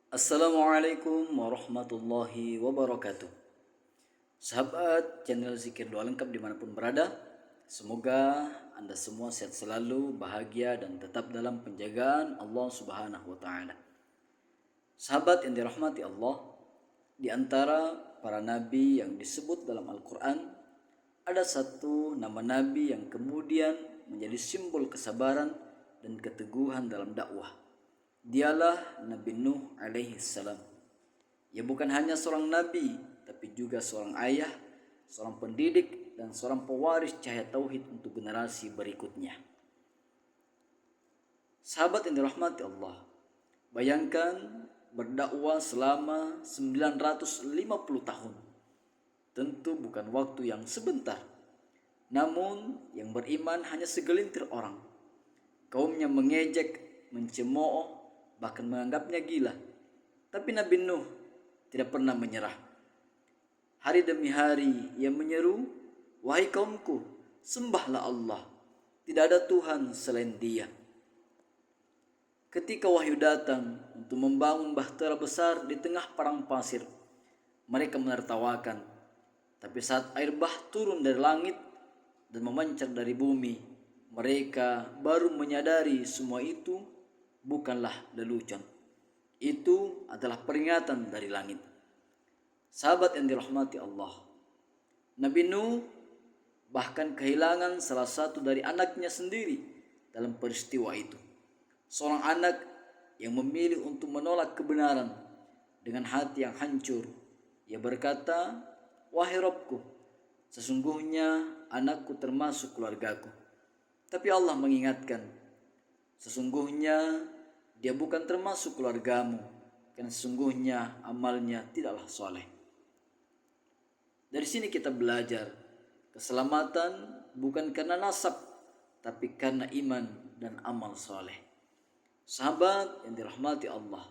Assalamualaikum warahmatullahi wabarakatuh. Sahabat channel Zikir Doa Lengkap dimanapun berada, semoga Anda semua sehat selalu, bahagia dan tetap dalam penjagaan Allah Subhanahu wa Ta'ala. Sahabat yang dirahmati Allah, di antara para nabi yang disebut dalam Al-Quran, ada satu nama nabi yang kemudian menjadi simbol kesabaran dan keteguhan dalam dakwah. Dialah Nabi Nuh alaihi salam. Ia bukan hanya seorang nabi, tapi juga seorang ayah, seorang pendidik, dan seorang pewaris cahaya tauhid untuk generasi berikutnya. Sahabat yang dirahmati Allah, bayangkan berdakwah selama 950 tahun. Tentu bukan waktu yang sebentar. Namun yang beriman hanya segelintir orang. Kaumnya mengejek, mencemooh, bahkan menganggapnya gila. Tapi Nabi Nuh tidak pernah menyerah. Hari demi hari ia menyeru, "Wahai kaumku, sembahlah Allah. Tidak ada Tuhan selain Dia." Ketika wahyu datang untuk membangun bahtera besar di tengah padang pasir, mereka menertawakan. Tapi saat air bah turun dari langit dan memancar dari bumi, mereka baru menyadari semua itu bukanlah lelucon. Itu adalah peringatan dari langit. Sahabat yang dirahmati Allah, Nabi Nuh bahkan kehilangan salah satu dari anaknya sendiri dalam peristiwa itu. Seorang anak yang memilih untuk menolak kebenaran dengan hati yang hancur. Ia berkata, "Wahai Rabbku, sesungguhnya anakku termasuk keluargaku." Tapi Allah mengingatkan, "Sesungguhnya dia bukan termasuk keluargamu, karena sesungguhnya amalnya tidaklah soleh." Dari sini kita belajar, keselamatan bukan karena nasab, tapi karena iman dan amal soleh. Sahabat yang dirahmati Allah,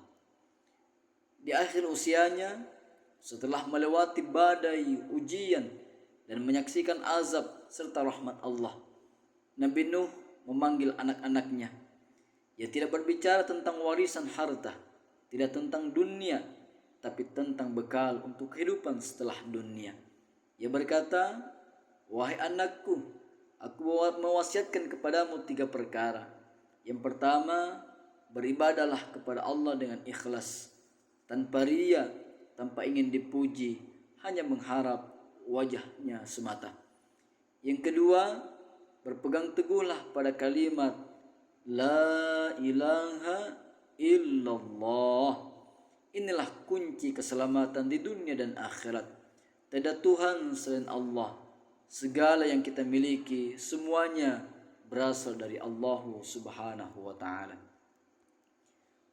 di akhir usianya, setelah melewati badai ujian dan menyaksikan azab serta rahmat Allah, Nabi Nuh memanggil anak-anaknya. Ia tidak berbicara tentang warisan harta, tidak tentang dunia, tapi tentang bekal untuk kehidupan setelah dunia. Ia berkata, "Wahai anakku, aku mewasiatkan kepadamu 3 perkara. Yang pertama, beribadahlah kepada Allah dengan ikhlas, tanpa riya, tanpa ingin dipuji, hanya mengharap wajahnya semata. Yang kedua, berpegang teguhlah pada kalimat La ilaha illallah. Inilah kunci keselamatan di dunia dan akhirat. Tidak Tuhan selain Allah. Segala yang kita miliki semuanya berasal dari Allah Subhanahu wa Ta'ala."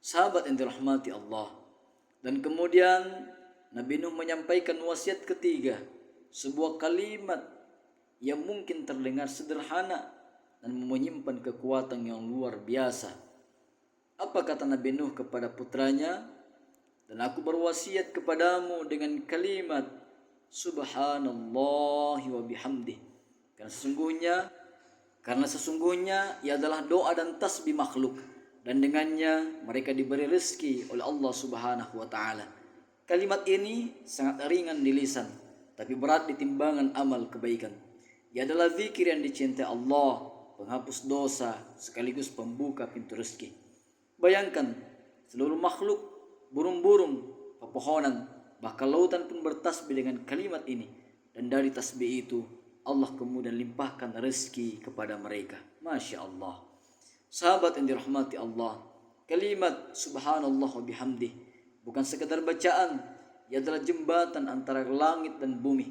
Sahabat yang dirahmati Allah, dan kemudian Nabi Nuh menyampaikan wasiat ketiga, sebuah kalimat yang mungkin terdengar sederhana dan menyimpan kekuatan yang luar biasa. Apa kata Nabi Nuh kepada putranya? "Dan aku berwasiat kepadamu dengan kalimat Subhanallah wa bihamdih." Karena sesungguhnya ia adalah doa dan tasbih makhluk, dan dengannya mereka diberi rezeki oleh Allah Subhanahu wa Ta'ala. Kalimat ini sangat ringan di lisan, tapi berat di timbangan amal kebaikan. Ia adalah zikir yang dicintai Allah, penghapus dosa sekaligus pembuka pintu rezeki. Bayangkan, seluruh makhluk, burung-burung, pepohonan, bahkan lautan pun bertasbih dengan kalimat ini, dan dari tasbih itu Allah kemudian limpahkan rezeki kepada mereka. Masya Allah. Sahabat yang dirahmati Allah, kalimat subhanallah wa bihamdih bukan sekadar bacaan, ia adalah jembatan antara langit dan bumi.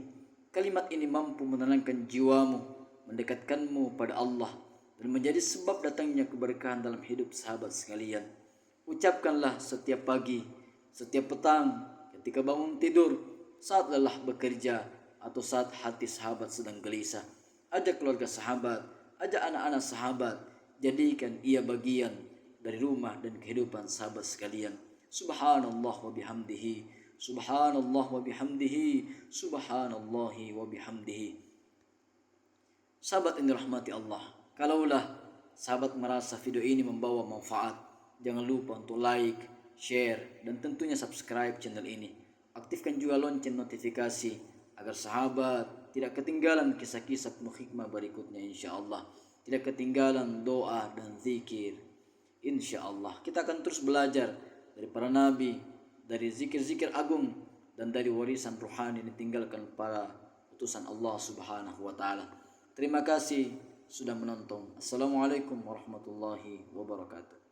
Kalimat ini mampu menenangkan jiwamu, mendekatkanmu pada Allah, dan menjadi sebab datangnya keberkahan dalam hidup sahabat sekalian. Ucapkanlah setiap pagi, setiap petang, ketika bangun tidur, saat lelah bekerja, atau saat hati sahabat sedang gelisah. Ajak keluarga sahabat, ajak anak-anak sahabat, jadikan ia bagian dari rumah dan kehidupan sahabat sekalian. Subhanallah wa bihamdihi, subhanallah wa bihamdihi, subhanallah wa bihamdihi. Sahabat yang dirahmati Allah, kalaulah sahabat merasa video ini membawa manfaat, jangan lupa untuk like, share, dan tentunya subscribe channel ini. Aktifkan juga lonceng notifikasi agar sahabat tidak ketinggalan kisah-kisah penuh hikmah berikutnya insyaallah. Tidak ketinggalan doa dan zikir insyaallah. Kita akan terus belajar dari para nabi, dari zikir-zikir agung, dan dari warisan rohani yang ditinggalkan para utusan Allah Subhanahu wa taala. Terima kasih sudah menonton. Assalamualaikum warahmatullahi wabarakatuh.